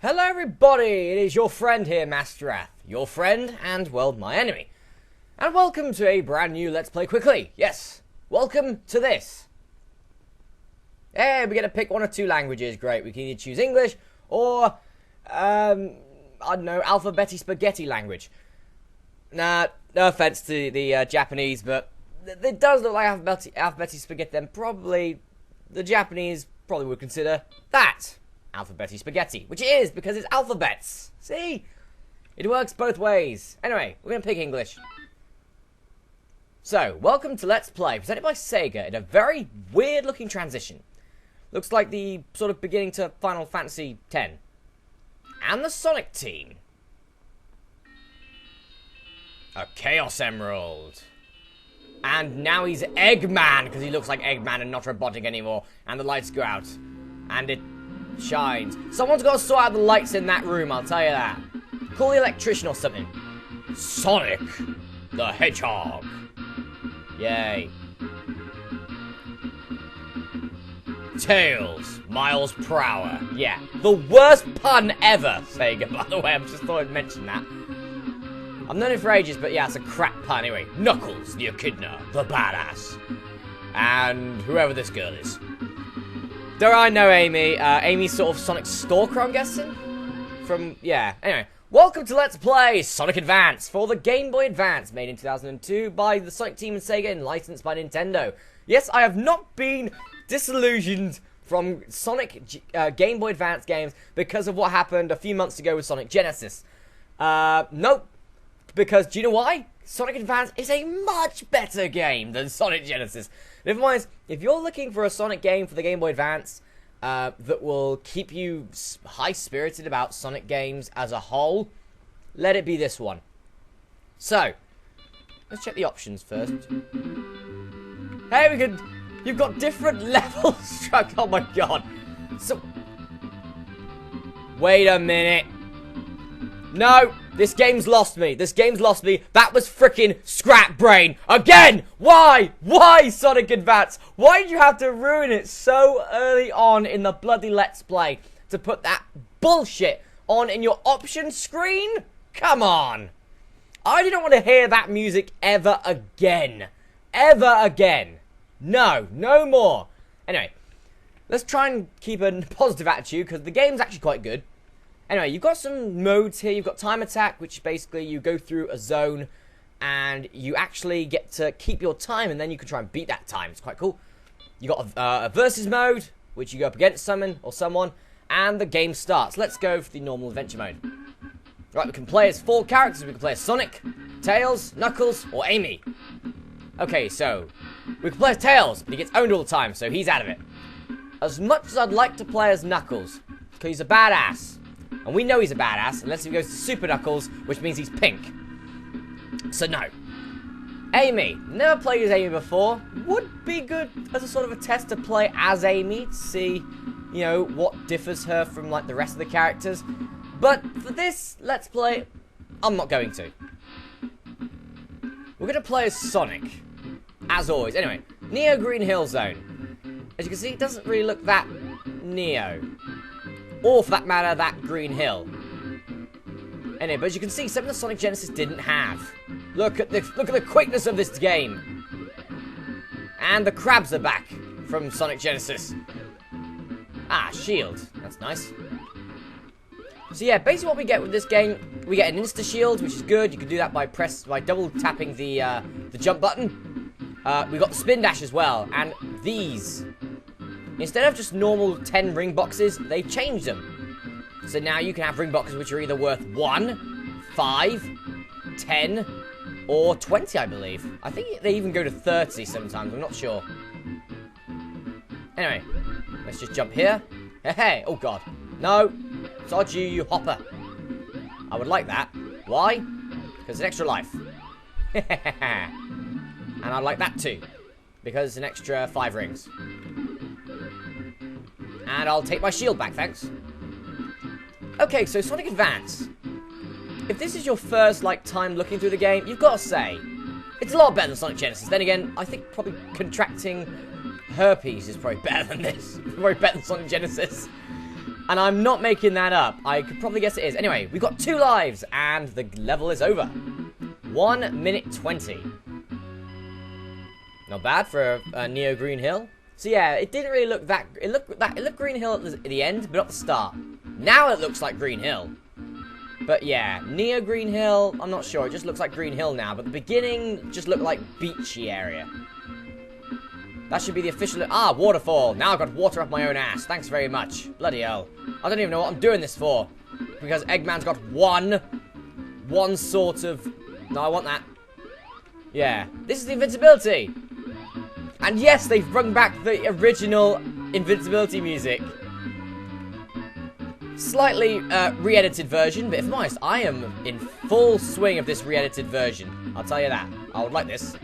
Hello everybody, it is your friend here, Masterath. Your friend and, well, my enemy. And welcome to a brand new Let's Play Quickly. Yes, welcome to this. Hey, we get to pick one or two languages. Great, we can either choose English or, I don't know, alphabeti spaghetti language. Nah, no offense to the Japanese, but it does look like alphabeti spaghetti, then probably the Japanese probably would consider that alphabeti spaghetti, which it is because it's alphabets. See? It works both ways. Anyway, we're going to pick English. So, welcome to Let's Play, presented by Sega in a very weird looking transition. Looks like the sort of beginning to Final Fantasy X. And the Sonic team. A Chaos Emerald. And now he's Eggman, because he looks like Eggman and not robotic anymore. And the lights go out. And it shines. Someone's got to sort out the lights in that room, I'll tell you that. Call the electrician or something. Sonic the Hedgehog. Yay. Tails, miles per hour. Yeah, the worst pun ever, Sega, by the way. I just thought I'd mention that. I've known it for ages, but yeah, it's a crap pun. Anyway, Knuckles, the Echidna, the badass. And whoever this girl is. Don't I know Amy? Amy's sort of Sonic Stalker, I'm guessing? Yeah. Anyway, welcome to Let's Play Sonic Advance for the Game Boy Advance, made in 2002 by the Sonic team and Sega and licensed by Nintendo. Yes, I have not been disillusioned from Sonic Game Boy Advance games because of what happened a few months ago with Sonic Genesis. Nope. Because, do you know why? Sonic Advance is a much better game than Sonic Genesis. Never mind, if you're looking for a Sonic game for the Game Boy Advance that will keep you high-spirited about Sonic games as a whole, let it be this one. So, let's check the options first. Hey, you've got different levels struck. Oh my god. So, wait a minute. No, this game's lost me. This game's lost me. That was freaking Scrap Brain. Again! Why? Why, Sonic Advance? Why did you have to ruin it so early on in the bloody Let's Play to put that bullshit on in your options screen? Come on. I didn't want to hear that music ever again. Ever again. No, no more. Anyway, let's try and keep a positive attitude because the game's actually quite good. Anyway, you've got some modes here. You've got Time Attack, which basically you go through a zone and you actually get to keep your time and then you can try and beat that time. It's quite cool. You've got a versus mode, which you go up against someone, and the game starts. Let's go for the normal adventure mode. Right, we can play as 4 characters. We can play as Sonic, Tails, Knuckles, or Amy. Okay, so we can play as Tails, but he gets owned all the time, so he's out of it. As much as I'd like to play as Knuckles, because he's a badass. And we know he's a badass, unless he goes to Super Knuckles, which means he's pink. So no. Amy. Never played as Amy before. Would be good as a sort of a test to play as Amy, to see, you know, what differs her from, like, the rest of the characters. But for this Let's Play, I'm not going to. We're going to play as Sonic. As always. Anyway, Neo Green Hill Zone. As you can see, it doesn't really look that Neo. Or, for that matter, that Green Hill. Anyway, but as you can see, something that Sonic Genesis didn't have. Look at the quickness of this game. And the crabs are back from Sonic Genesis. Ah, shield. That's nice. So yeah, basically what we get with this game, we get an insta-shield, which is good. You can do that by double tapping the jump button. We got the spin dash as well, and these. Instead of just normal 10 ring boxes, they've changed them. So now you can have ring boxes which are either worth 1, 5, 10, or 20, I believe. I think they even go to 30 sometimes, I'm not sure. Anyway, let's just jump here. Hey, oh god. No, sod you hopper. I would like that. Why? Because it's an extra life. And I'd like that too. Because it's an extra 5 rings. And I'll take my shield back, thanks. Okay, so Sonic Advance. If this is your first, like, time looking through the game, you've got to say, it's a lot better than Sonic Genesis. Then again, I think probably contracting herpes is probably better than this. Probably better than Sonic Genesis. And I'm not making that up. I could probably guess it is. Anyway, we've got 2 lives, and the level is over. 1 minute 20. Not bad for a Neo Green Hill. So yeah, it didn't really look that... It looked Green Hill at the end, but not the start. Now it looks like Green Hill. But yeah, Neo Green Hill, I'm not sure. It just looks like Green Hill now. But the beginning just looked like beachy area. That should be the official... Ah, waterfall. Now I've got water up my own ass. Thanks very much. Bloody hell. I don't even know what I'm doing this for. Because Eggman's got one sort of... No, I want that. Yeah. This is the invincibility. And yes, they've brought back the original invincibility music. Slightly re-edited version, but if I'm honest, I am in full swing of this re-edited version. I'll tell you that. I would like this.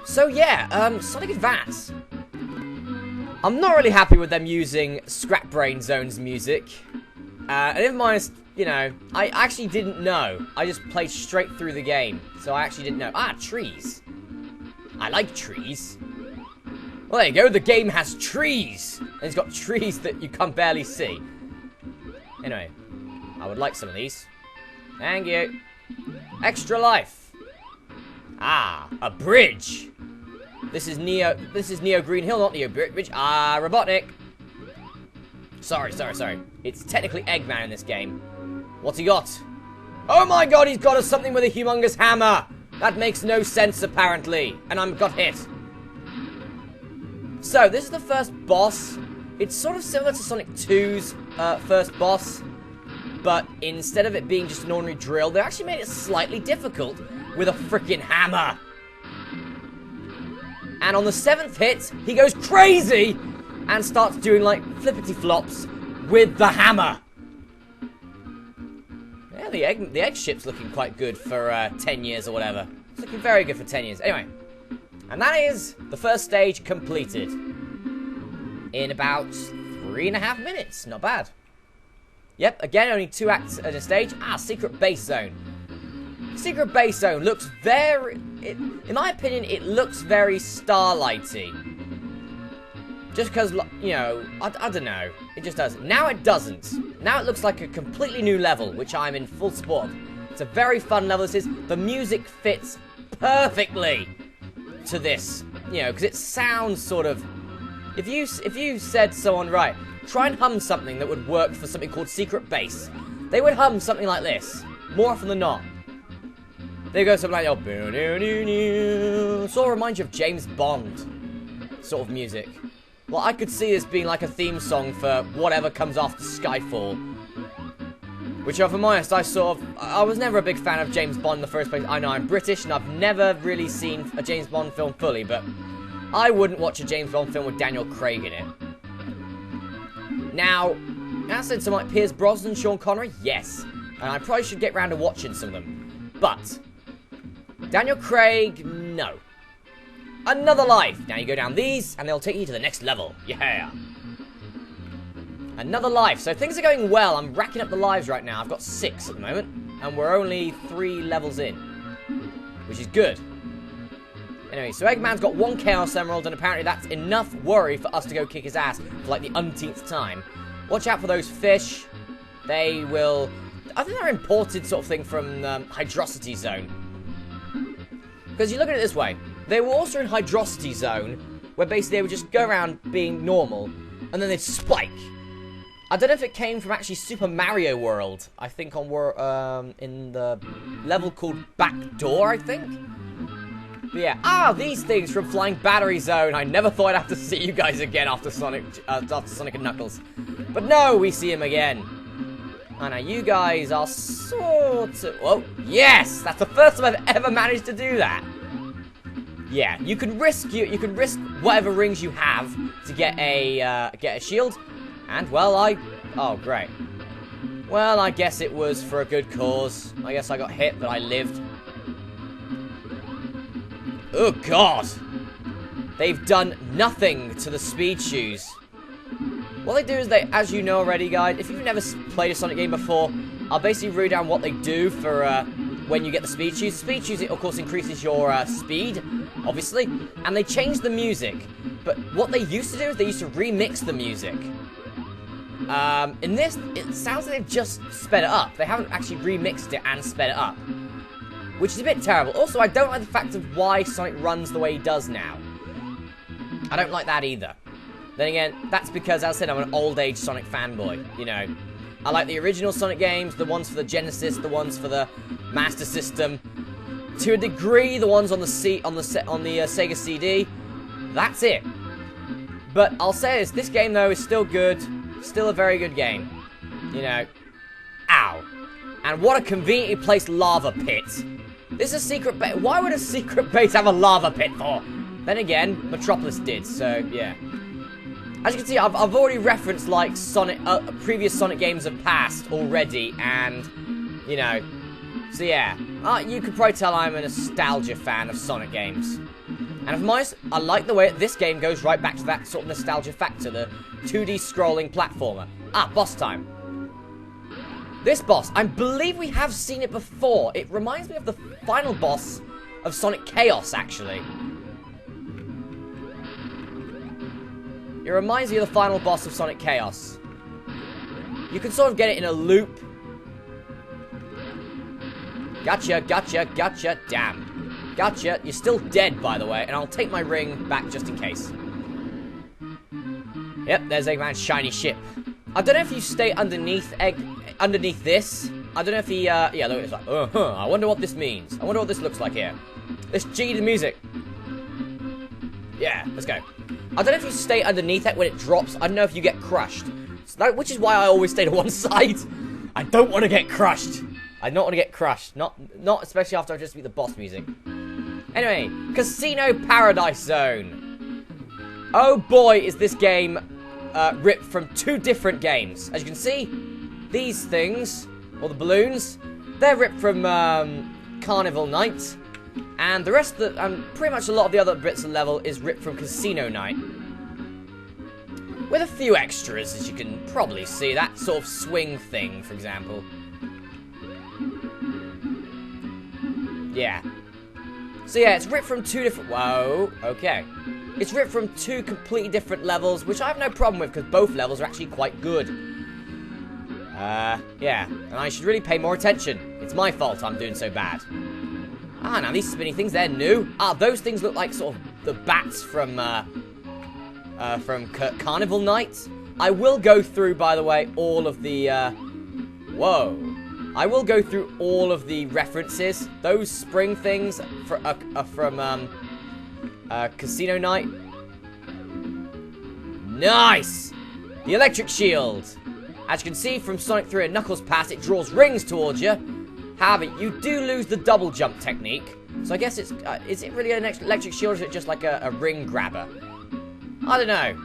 So yeah, Sonic Advance. I'm not really happy with them using Scrap Brain Zone's music. And if I'm honest, you know, I actually didn't know. I just played straight through the game, so I actually didn't know. Ah, trees. I like trees. Well, there you go. The game has trees. And it's got trees that you can barely see. Anyway, I would like some of these. Thank you. Extra life. Ah, a bridge. This is Neo Green Hill, not Neo Bridge. Ah, Robotnik. Sorry. It's technically Eggman in this game. What's he got? Oh my god, he's got us something with a humongous hammer. That makes no sense, apparently. And I'm got hit. So, this is the first boss. It's sort of similar to Sonic 2's first boss. But instead of it being just an ordinary drill, they actually made it slightly difficult with a freaking hammer. And on the 7th hit, he goes crazy and starts doing, like, flippity flops with the hammer. Yeah, the egg ship's looking quite good for 10 years or whatever. It's looking very good for 10 years. Anyway, and that is the first stage completed in about 3.5 minutes. Not bad. Yep, again, only 2 acts at a stage. Ah, Secret Base Zone. Secret Base Zone looks very... in my opinion, it looks very Starlighty. Just because, you know, I don't know. It just does. Now it doesn't. Now it looks like a completely new level, which I'm in full support of. It's a very fun level, this is. The music fits perfectly to this. You know, because it sounds sort of... If you said someone, right, try and hum something that would work for something called Secret Base, they would hum something like this. More often than not. They go something like, oh, sort of reminds you of James Bond sort of music. Well, I could see this being like a theme song for whatever comes after Skyfall. Which, if I'm honest, I was never a big fan of James Bond in the first place. I know I'm British and I've never really seen a James Bond film fully, but I wouldn't watch a James Bond film with Daniel Craig in it. Now, as I said, some like Pierce Brosnan, Sean Connery, yes. And I probably should get round to watching some of them. But Daniel Craig, no. Another life. Now you go down these, and they'll take you to the next level. Yeah. Another life. So things are going well. I'm racking up the lives right now. I've got 6 at the moment, and we're only 3 levels in, which is good. Anyway, so Eggman's got 1 Chaos Emerald, and apparently that's enough worry for us to go kick his ass for like the umpteenth time. Watch out for those fish. They will... I think they're imported sort of thing from Hydrocity Zone. Because you look at it this way. They were also in Hydrocity Zone, where basically they would just go around being normal, and then they'd spike. I don't know if it came from actually Super Mario World. I think in the level called Backdoor, I think. But yeah, these things from Flying Battery Zone. I never thought I'd have to see you guys again after Sonic and Knuckles. But no, we see him again. And now you guys are sort of... Oh, yes! That's the first time I've ever managed to do that. Yeah, you can risk whatever rings you have to get a shield. And, well, oh, great. Well, I guess it was for a good cause. I guess I got hit, but I lived. Oh, God. They've done nothing to the speed shoes. What they do is as you know already, guys, if you've never played a Sonic game before, I'll basically read down what they do for when you get the speed shoes. The speed shoes, it, of course, increases your speed, obviously, and they change the music. But what they used to do is they used to remix the music. In this, it sounds like they've just sped it up. They haven't actually remixed it and sped it up, which is a bit terrible. Also, I don't like the fact of why Sonic runs the way he does now. I don't like that either. Then again, that's because, as I said, I'm an old-age Sonic fanboy, you know. I like the original Sonic games, the ones for the Genesis, the ones for the Master System. To a degree, the ones on the Sega CD. That's it. But I'll say this game, though, is still good. Still a very good game. You know. Ow. And what a conveniently placed lava pit. This is a secret base. Why would a secret base have a lava pit for? Then again, Metropolis did, so yeah. As you can see, I've already referenced, like, Sonic, previous Sonic games of past already, and, you know, so yeah. You could probably tell I'm a nostalgia fan of Sonic games. And of course, I like the way this game goes right back to that sort of nostalgia factor, the 2D scrolling platformer. Boss time. This boss, I believe we have seen it before. It reminds me of the final boss of Sonic Chaos, actually. It reminds me of the final boss of Sonic Chaos. You can sort of get it in a loop. Gotcha, gotcha, gotcha, damn. Gotcha, you're still dead, by the way, and I'll take my ring back just in case. Yep, there's Eggman's shiny ship. I don't know if you stay underneath this. I don't know if he, yeah, look, it's like, I wonder what this means. I wonder what this looks like here. Let's G the music. Yeah, let's go. I don't know if you stay underneath it when it drops. I don't know if you get crushed. So which is why I always stay to one side. I don't want to get crushed. I don't want to get crushed. Not especially after I just beat the boss music. Anyway, Casino Paradise Zone. Oh boy, is this game ripped from two different games. As you can see, these things, or the balloons, they're ripped from Carnival Night. And the rest of the, pretty much a lot of the other bits of the level is ripped from Casino Night. With a few extras, as you can probably see. That sort of swing thing, for example. Yeah. So yeah, it's ripped from two different... Whoa, okay. It's ripped from two completely different levels, which I have no problem with, because both levels are actually quite good. Yeah. And I should really pay more attention. It's my fault I'm doing so bad. Now these spinny things, they're new. Those things look like sort of the bats from Carnival Night. I will go through, by the way, all of the, whoa. I will go through all of the references. Those spring things are from, Casino Night. Nice! The electric shield. As you can see from Sonic 3 and Knuckles Pass, it draws rings towards you. However, you do lose the double jump technique. So I guess it's, is it really an electric shield or is it just like a ring grabber? I don't know.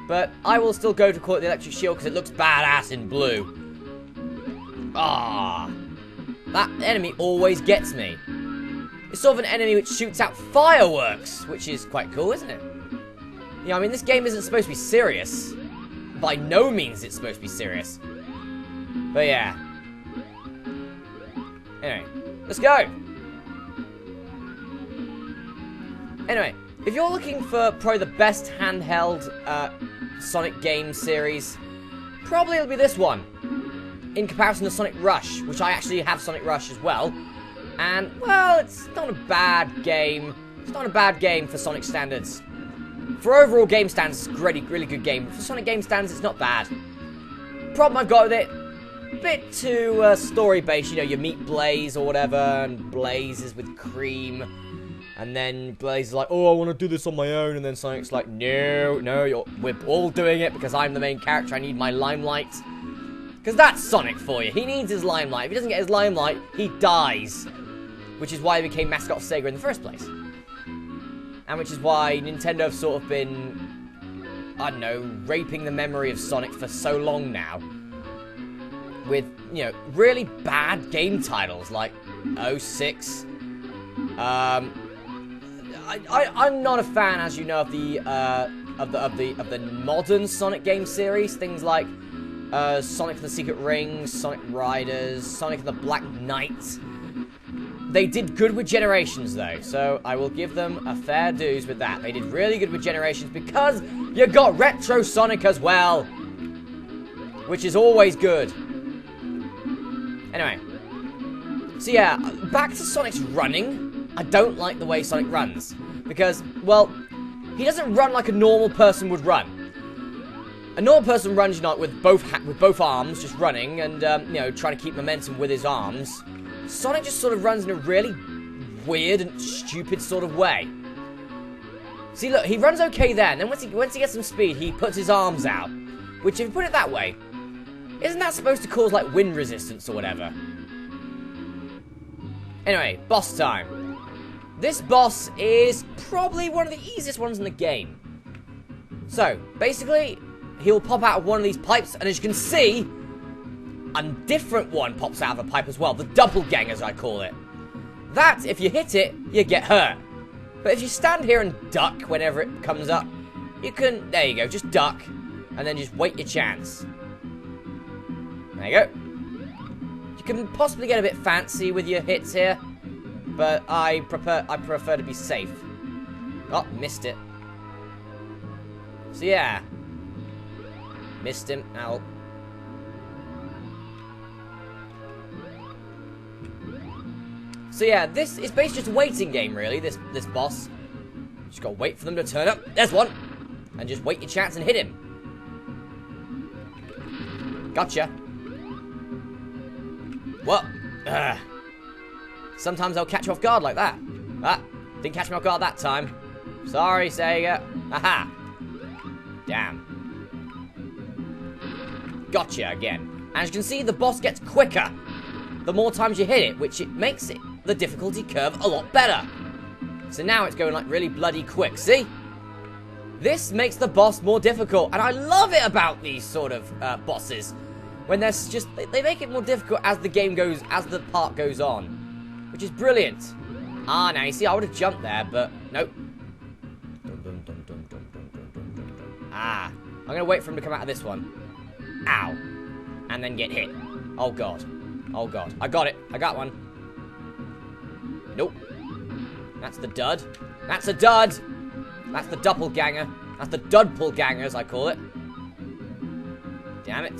But I will still go to call it the electric shield because it looks badass in blue. That enemy always gets me. It's sort of an enemy which shoots out fireworks, which is quite cool, isn't it? Yeah, I mean, this game isn't supposed to be serious. By no means it's supposed to be serious. But yeah. Anyway, let's go. Anyway, if you're looking for probably the best handheld Sonic game series, probably it'll be this one. In comparison to Sonic Rush, which I actually have Sonic Rush as well. And, well, it's not a bad game. It's not a bad game for Sonic standards. For overall game standards, it's a really good game. For Sonic game standards, it's not bad. Problem I've got with it, bit too story-based. You know, you meet Blaze or whatever, and Blaze is with Cream. And then Blaze is like, oh, I want to do this on my own. And then Sonic's like, no, we're all doing it because I'm the main character. I need my limelight. Because that's Sonic for you. He needs his limelight. If he doesn't get his limelight, he dies. Which is why he became mascot of Sega in the first place. And which is why Nintendo have sort of been, I don't know, raping the memory of Sonic for so long now. With, you know, really bad game titles like 06. I'm not a fan, as you know, of the modern Sonic game series. Things like Sonic and the Secret Rings, Sonic Riders, Sonic and the Black Knight. They did good with Generations, though, so I will give them a fair dues with that. They did really good with Generations because you got Retro Sonic as well. which is always good. Anyway. So yeah, back to Sonic's running. I don't like the way Sonic runs. Because, well, he doesn't run like a normal person would run. A normal person runs, you know, with both arms, just running, and, you know, trying to keep momentum with his arms. Sonic just sort of runs in a really weird and stupid sort of way. See, look, he runs okay there, and then once he gets some speed, he puts his arms out. Which, if you put it that way, isn't that supposed to cause, like, wind resistance or whatever? Anyway, boss time. This boss is probably one of the easiest ones in the game. So, basically, he'll pop out of one of these pipes, and as you can see, a different one pops out of the pipe as well. The doppelganger, as I call it. That, if you hit it, you get hurt. But if you stand here and duck whenever it comes up, you can, there you go, just duck, and then just wait your chance. There you go. You can possibly get a bit fancy with your hits here, but I prefer to be safe. Oh, missed it. So yeah. Missed him. Ow. So yeah, this is basically just a waiting game, really, this boss. Just gotta wait for them to turn up. There's one! And just wait your chance and hit him. Gotcha. What? Sometimes they'll catch you off guard like that. Ah, didn't catch me off guard that time. Sorry, Sega. Aha! Damn. Gotcha again. And as you can see, the boss gets quicker the more times you hit it, which it makes the difficulty curve a lot better. So now it's going like really bloody quick. See? This makes the boss more difficult, and I love it about these sort of bosses. When there's just, they make it more difficult as the game goes, as the part goes on, which is brilliant. Ah, now you see, I would have jumped there, but nope. Ah, I'm gonna wait for him to come out of this one. Ow. And then get hit. Oh god. Oh god. I got it. I got one. Nope. That's the dud. That's a dud. That's the doppelganger. That's the dudpelganger, as I call it. Damn it.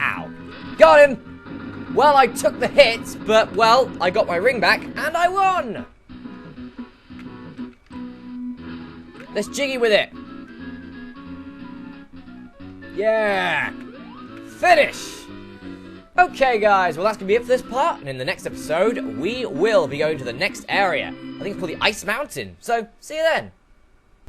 Ow. Got him! Well, I took the hit, but, well, I got my ring back, and I won! Let's jiggy with it. Yeah! Finish! Okay, guys, well, that's going to be it for this part, and in the next episode, we will be going to the next area. I think it's called the Ice Mountain, so see you then.